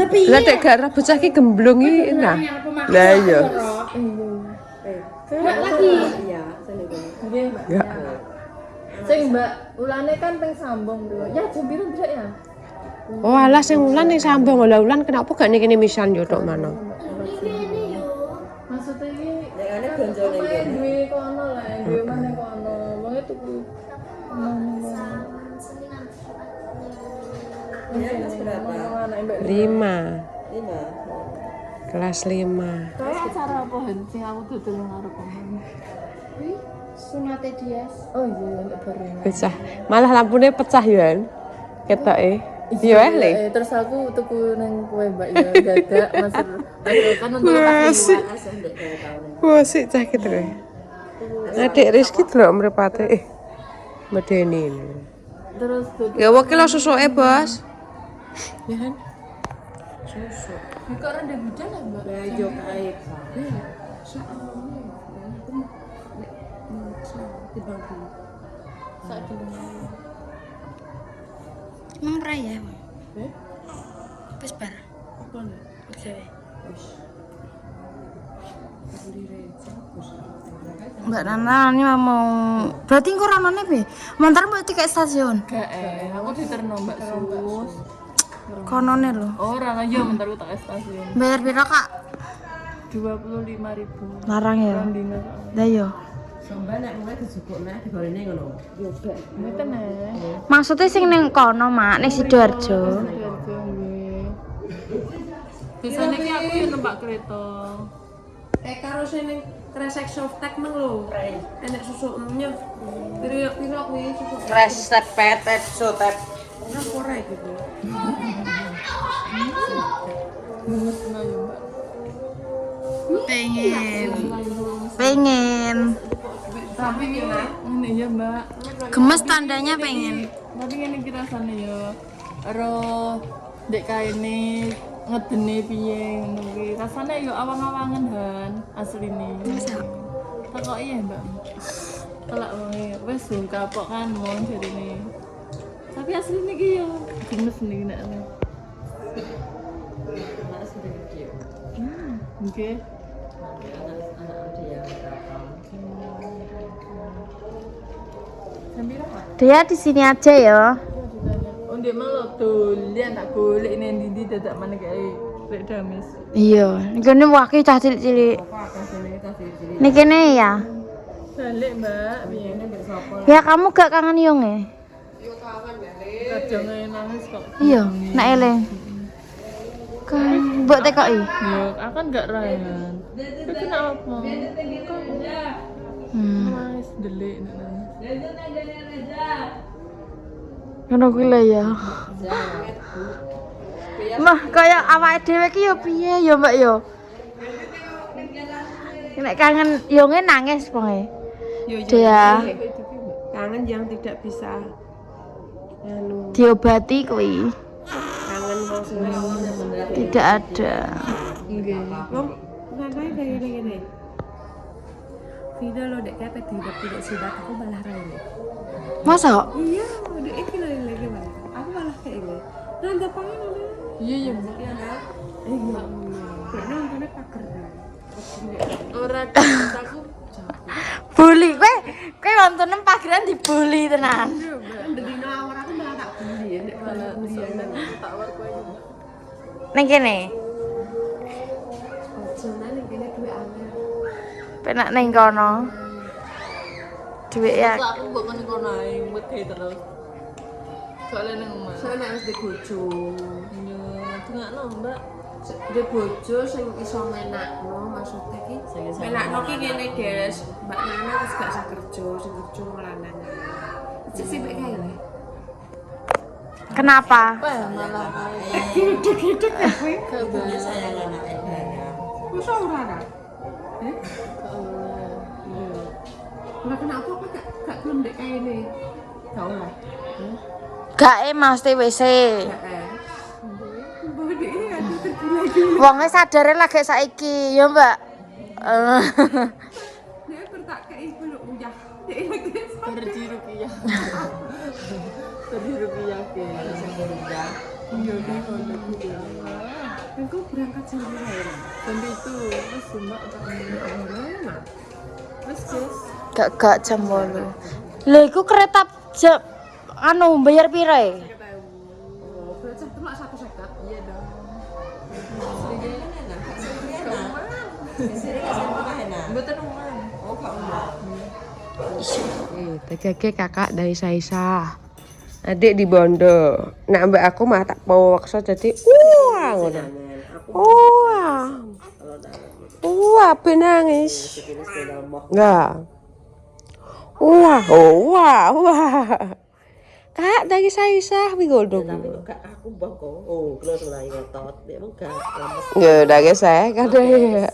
Lah tek garap bocah ki gemblung iki nah. Lah iya. Lagi. Iya, sini dulu. Nggih, Mbak. Ya. Sing Mbak Ulane kan ping sambung bro. Ya jembiro ndak ya? Oh alah sing Ulan ning sambung lah Ulan kenapa gak ning kene misan yo tok mana. Maksudnya iki Nek ana gonjol ning kene. duwe kono lah, duwe maneh kono. Wong tuku. Ya, kelas berapa? Anak Mbak 5. 5. Kelas 5. Kayak acara apa hen sing aku dodol nang arep omah. Sunate Dias. Oh iya, enggak bareng. Pecah. Malah lampune pecah yo kan. Ketoke. Yo le. Terus aku tuku nang kowe Mbak ya dadak masuk kan untuk Masih. Asal ndek tahun. Wah sik cah gitu kowe. Adik Rizky delok mripate medeni. terus dodol. Ya wakil susuke, Bos. Ya kan? Susu. Kok rendah hujan ya, Mbak? Lah yo kae. Emang ora ya? Eh? Wis bar. Apa nih? Oke. Wis. Mbak Nana ini mau berarti engko ranane piye? Montar mbok tiket stasiun. Gak aku diterno Mbak Sus. Konone lho. Oh, ora ya bentar aku tak stasiun. Bayar piro, Kak? 25.000. Larang ya. Dino. Lah yo. Sampai nek kowe dijupukne digorene ngono. Yo gak. Mboten Maksudnya sing ning kono, Mak, ning Sidoarjo. Biasanya ki aku yang numpak kereta. Karo sing kresek softtek meng lho. Enek susu emnya. Piro kuwi susu Resep petet sotep. ora ora iki. Pengen. Tapi ini ya Mbak. Gemes tandanya pengen. Tapi ngene iki rasane ya. Ero ndek kaene ngedene piye ngono kuwi. Rasane ya awang-awangan Han asline. Takoki ya Mbak. Telak wae wis kapok kan mon jarine. Tapi asline iki ya gemes niki nek. Nek sudah gede. Nggih. Anak-anak dia berapa? Dia di sini aja ya. Oh, ndek malah dolen tak golek ning ndi dadak maneh kae rek damis. Iya, nikene wake cah cilik-cilik. Apa kasane tas cilik. Nikene ya. Balik Mbak, piye Ini mbek sapa? Ya kamu gak kangen Yung e? kadang nangis kok. Iya, nak eling. Kan mbok tekoki. Ya, akan gak rayan. Itu kenapa? Nangis delik nangis. Ngono kuwi lho ya. Mah kaya awake dhewe ki yo piye ya, Mbak yo. Nek kangen Yonge nangis ponge. Dia Kangen yang tidak bisa anu diobati kuwi. kangen wong sing wis Tidak ada. Nggih. wong ngapain kayak gini. Video lo dek kepet tidak sidak aku malah raine. Masa? Iya, dek iki lho lagi malah. Aku malah kayak ini. Nanda pangan udah. Iya ya Mbak. Iya kan? Iya. Kayak nontonnya paker. Ora aku Bully kowe nonton pageran dibully tenan. Ndedino awar aku malah tak beli ya, nek malah tak war kowe Mbak. Ning kene. Jangan yang kene duwe angel. Penak ning kono. Duit ya. Aku kok ngono ae wedi terus. Soalnya nang omah. Soalnya harus dibojo. Yo, dengakno Mbak. Di bojo sing iso menakno maksudnya ki menakno ki ngene guys. Mbak Nana wis gak usah kerja, sing kerja lanang. Cek sih mek kae lho. Kenapa? Apa ya malah Gede-gede ya kowe. kabar. Sayang anake barang. Wis ora ta? Lah kenapa kok gak gelem ndek kaene? Gak oleh. Gak mesti WC. Mbok ndek iki kan tergila-gila. Wonge sadare lagi saiki, ya Mbak. Nek bertak kei kulo uyah. Ndek iki Terji rupiah. Terji rupiah ke. sing uyah. Iya, di kono. Aku berangkat jam berapa ya? Jam itu wis mbak tak wis guys. Gak jam 8. Lha iku kereta jam anu bayar pira e? Oh, berarti itu mak 150. Iya dong. Mboten uman. Tegake kakak dari Saisa. Adik di Bondo. Nah, mbak aku mah tak paksa jadi wah ngono. Wah. Wah, penangis. Enggak. Wah, wah. Kak dari Saisa wi godong. Tapi kok aku bako. Oh, kalau mulai ngetot, memang gak lemes. Ya, dari saya kada ya.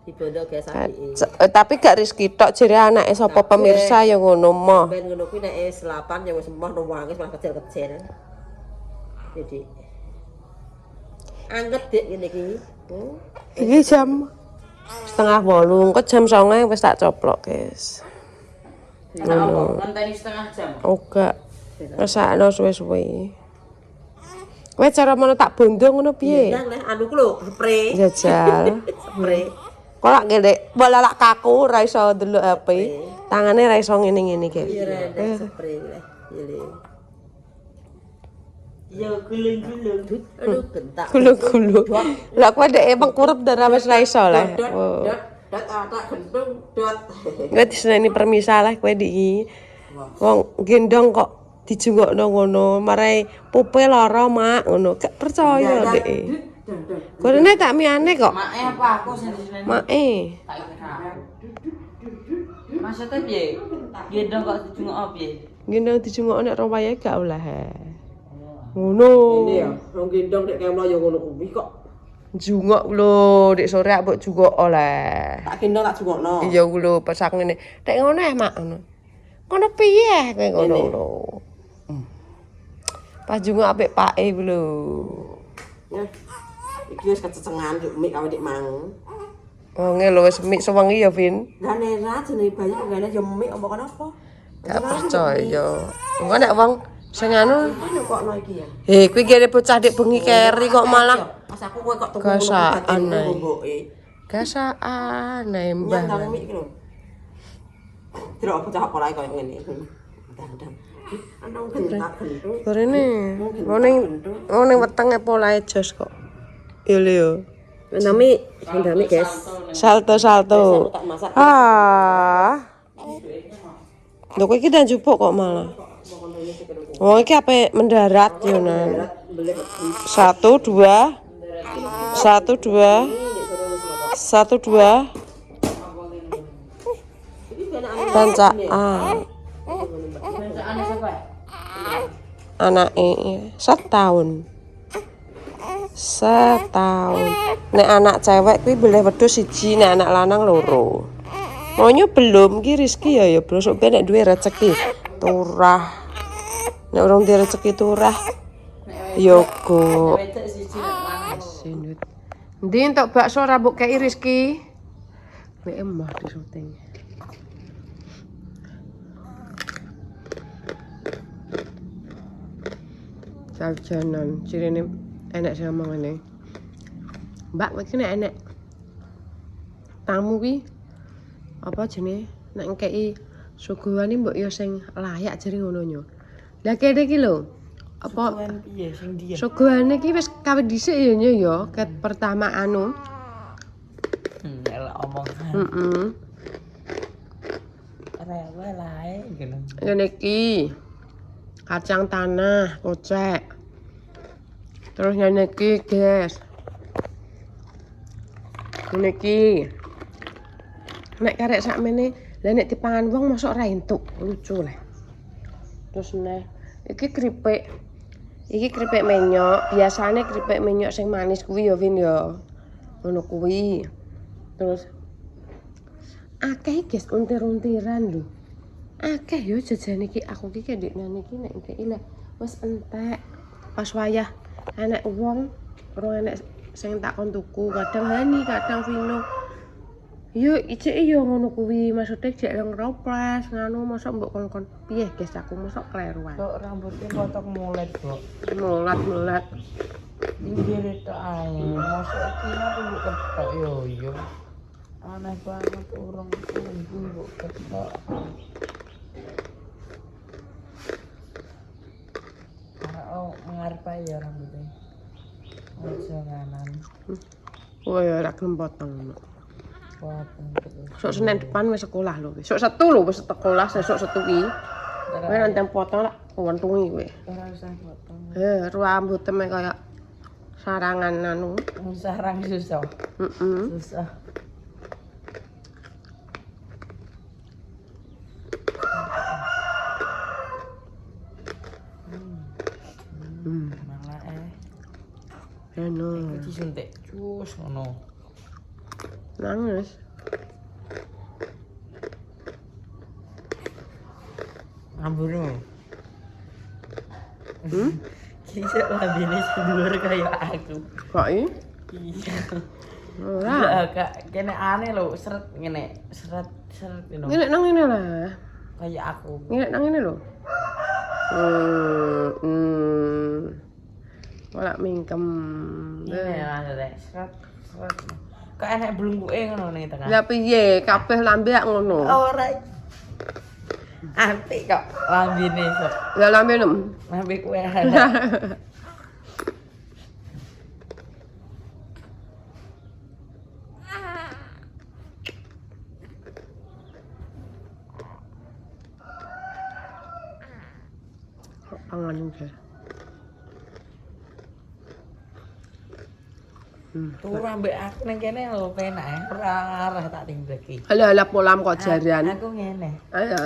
Di bondo kayak sapi. Tapi gak Rizky tok jere anake sapa pemirsa ya ngono mah. Ben ngono kuwi nek S8 ya wis emoh nangis malah kecil-kecil. Jadi anget dik ngene iki. Oh, Iki jam 7:30, kok jam 09.00 wis tak coplok, guys. Ngono. Ngenteni setengah jam. Oga. Ngesakno suwe-suwe. Kowe cara mono tak bondo ngono piye? nang leh anu ku lho, spray. Jajal. Spray. Kok lak ngene, bola lak kaku ra iso delok HP. Tangane ra iso ngene-ngene Iya iki. rendek spray leh. Ile. Ya gulung-gulung. Aduh, gentak. Gulu-gulu. Lah kowe dek emang kurep dan wis ra iso lah. Dot tak gentung dot. Kowe diseneni permisa lah kowe di. Wong gendong kok dijungokno ngono, marai pupe lara mak ngono. Gak percaya dek. Gorene tak miane kok. Make apa aku sing diseneni? Mae. Tak kira. Maksudnya piye? Gendong kok dijungok piye? Gendong dijungokno nek ora wayahe gak oleh. Ngono. Ini ya, wong gendong nek kemlo ya ngono kuwi kok. Jungok lho, dik sore ak mbok jungok oleh. Tak gendong tak jungokno. Iya lho, pesak ngene. Nek ngono mak ngono. Ngono piye kowe ngono lho. Pas jungok apik pake lho. Ya. Iki wis kececengan dik mik awake dik mang. Oh ngene lho wis mik sewengi ya, Vin. Lah nera jenenge bayi kok gane ya mik apa kenapa? Gak percaya. Engko nek wong sing anu, Anu kok no iki ya. kuwi kene bocah dik bengi keri kok malah Pas aku kowe kok tuku Gasaan, Nay. mboke. gasaan ae Mbah mbah. nang mik iki lho. Delok bocah apa lae koyo ngene. Ndang-ndang. Ana gentak gentung. Gorene ngono ning wetenge polahe jos kok. Yo lho. Nami, ndami guys. Salto. Tak masak. Lho kowe iki ndak njupuk kok malah. Wong iki ape mendarat yo nan. 1 2 Bancaan. Bancaan siapa? Anake setahun. Nek anak cewek kuwi boleh wedhus 1, nek anak lanang 2. Monyo belum ki Rizky ya brosok ben nek duwe rezeki turah. Nek urung duwe rezeki turah yo go. Wedok siji nek lanang. Sinut. Ndi entuk bakso ra mbok kei Rizky? Nek emah di syuting. Jajanan, cirine enek sing ngomong ngene. Mbak, kowe iki nek enek tamu ki apa jenenge nek ngkei suguhane mbok yo sing layak jere ngono nyo. Lah kene iki lho, apa Piye sing dia? suguhane ki wis kawit dhisik ya nyo ya, ket pertama anu. Elok omongan. Heeh. Rewel ae ngono. Ngene iki. Kacang tanah, kocek. Terus ngene iki, guys. Ngene iki. Nek karek sakmene, lah nek dipangan wong mosok ra entuk, lucu lah. Terus neh, iki kripik. Iki kripik menyok. Biasane kripik menyok sing manis kuwi ya Vin ya. Ngono kuwi. Terus akeh guys untir-untiran lho. Akeh yo jajan iki aku iki ndekne iki nek iki lah wis entek. Pas wayah enek wong, ora enek sing tak kon tuku, kadang Hani, kadang Vino. Yo ijek yo ngono kuwi maksude jek yang roples nganu mosok mbok kon piye guys aku mosok kleruan. Kok rambutnya potong mulet kok. Mulat-mulat. Pinggir itu ae. Masuk kina tuh mbok ketok yo. Aneh banget urung tunggu mbok ketok. Oh, ngarep ae ya rambutnya. Ojo nganan. Oh ya ora gelem potong. Potong terus. Sok Senin depan wis sekolah lho. Sok Setu lho wis sekolah, sesuk Setu ki. Kowe nanti potong lak wontungi kowe. Ora usah potong. Rambutnya mek kaya sarangan anu. Sarang susah. Susah. Malah Eno. disuntik cus ngono. Nangis. Ambune. Bisa lambene sedulur kayak aku. Kok i? Iya. Ora. Lah kak kene aneh lho, seret ngene, seret ngono. Ngene nang ngene lah. Kayak aku. Ngene nang ngene lho. Malah mingkem. Ngene maksudnya, seret. Kok enek blungkuke ngono ning tengah. Lah piye? Kabeh lambe ak ngono. Ora. Apik kok lambene sok. Ya lambe nem. Lambe kuwe ana. Pangan juga. Turu ambek aku ning kene lho penak ya. Ora arah tak tinggeki. Halah polam kok jarian. Aku ngene. Ayo.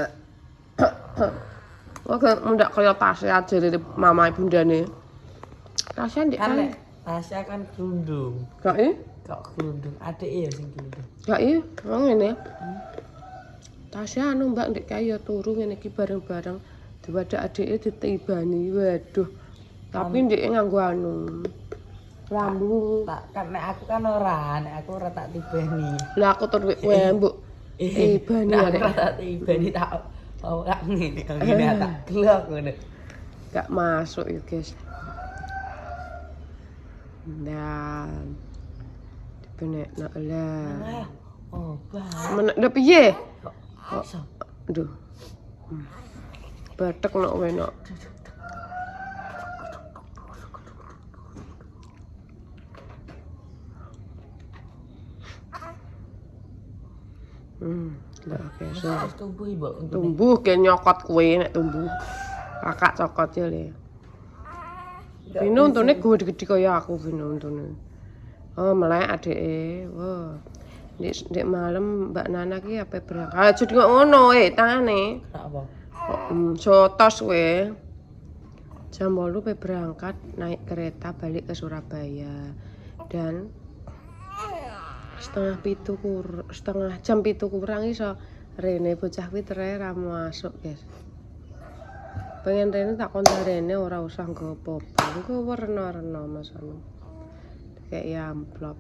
Kok mundak kaya tasya jare mama bundane. Tasya ndek kan. Tasya kan glundung. Gak i? Kok glundung? Adike ya sing glundung. Gak i? Wong ngene. Tasya anu Mbak ndek kaya turu ngene iki bareng-bareng. Diwadak adike ditibani. Waduh. Tapi ndek nganggo anu. Rambu. Tak kan nek aku kan ora, nek aku ora tak tibani. Lah aku tur kowe mbok tibani Nek arek. ora tak tibani tak ora ngene, ngene tak gelok ngono. Gak masuk ya guys. Dan benek nak lah. Oh, bah. Menek piye? Iso. Aduh. Batek nak kowe nak. Lah guys. Wis tumbuh mbok untune. Tumbuh ke nyokot kowe nek tumbuh. Kakak cokot ya le. Vino untune gede-gede kaya aku Vino untune. Oh, melek adike. Wah. Ndek malam Mbak Nana ki ape berangkat. Aja kok ngono tangane. Apa? Sotos kowe. Jam 8 pe berangkat naik kereta balik ke Surabaya. Dan setengah jam 7 kurang iso Rene bocah kuwi tere ra masuk, guys. Pengen Rene tak kontak Rene ora usah nggo apa-apa. Engko warna-warna masane. Kayak amplop.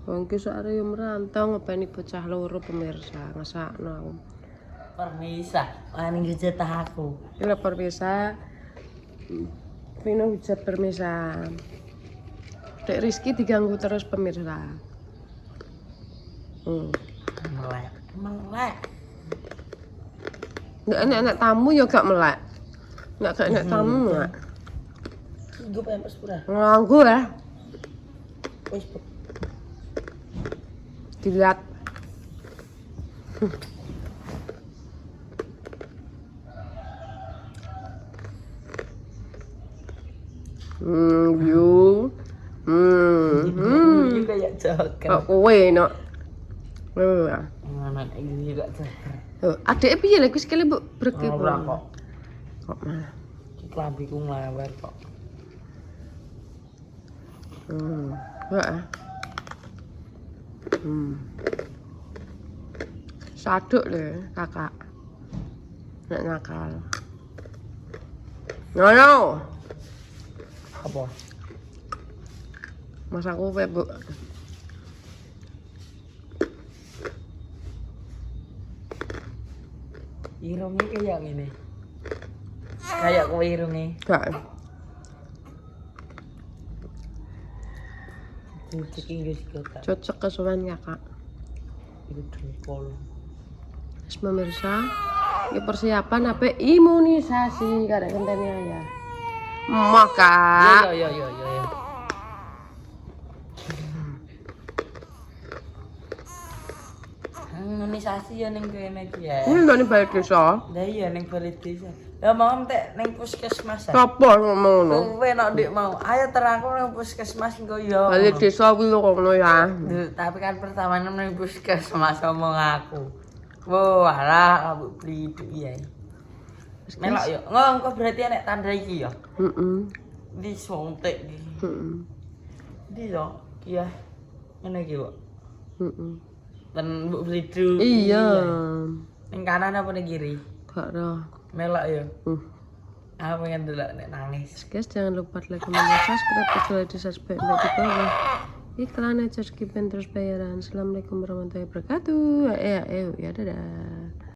Wong ki sok arep merantau ngopeni bocah loro pemirsa, ngesakno aku. Permisa, wani jatah aku. Iki permisa. Vino hujat permisa. Dek Rizky diganggu terus pemirsa. Melek. Nggak enak tamu ya gak melek. Nggak enak tamu enggak. Gue pengen pura. Nganggu ya. Wis Dilihat. You. Ini kayak joker. Kok kowe no. Anak ini juga joker. Adek piye lek wis kele mbok breke. Ora kok. Kok malah. Klambiku nglewer kok. Heeh. Saduk lho kakak. Nek nakal. Ngono. Apa? Mas aku pe, Bu. Irungnya kayak gini. Kayak kowe irungnya. Gak. Cek Inggris kota. Cocok kesukaan kakak. Itu jempol. Terus pemirsa, ini persiapan apa imunisasi karena kontennya ya. Maka Yo. Imunisasi ya ning kene iki ya. ini gak nih balik desa. Lah iya ning balai desa. Lah mau entek ning puskesmas. Siapa ngomong ngono? Kowe nek ndik mau, ayo terangku ning puskesmas engko yo. Balik desa kuwi lho ngono ya. Tapi kan pertama ning puskesmas ngomong aku. Wo, alah aku beli piye. Melok yo. Engko berarti nek tanda iki yo. Heeh. Di sontek iki. Heeh. Di yo. Iya. Ngene iki, Kok. Heeh. Dan mbok beli dulu. Iya. Ning kanan apa ning kiri? Gak roh. Melok yo. Hmm. Aku pengen delok nek nangis. Guys, jangan lupa like, comment, dan subscribe kecuali di subscribe di bawah. Iklan aja skipin terus bayaran. Assalamualaikum warahmatullahi wabarakatuh. Ya dadah.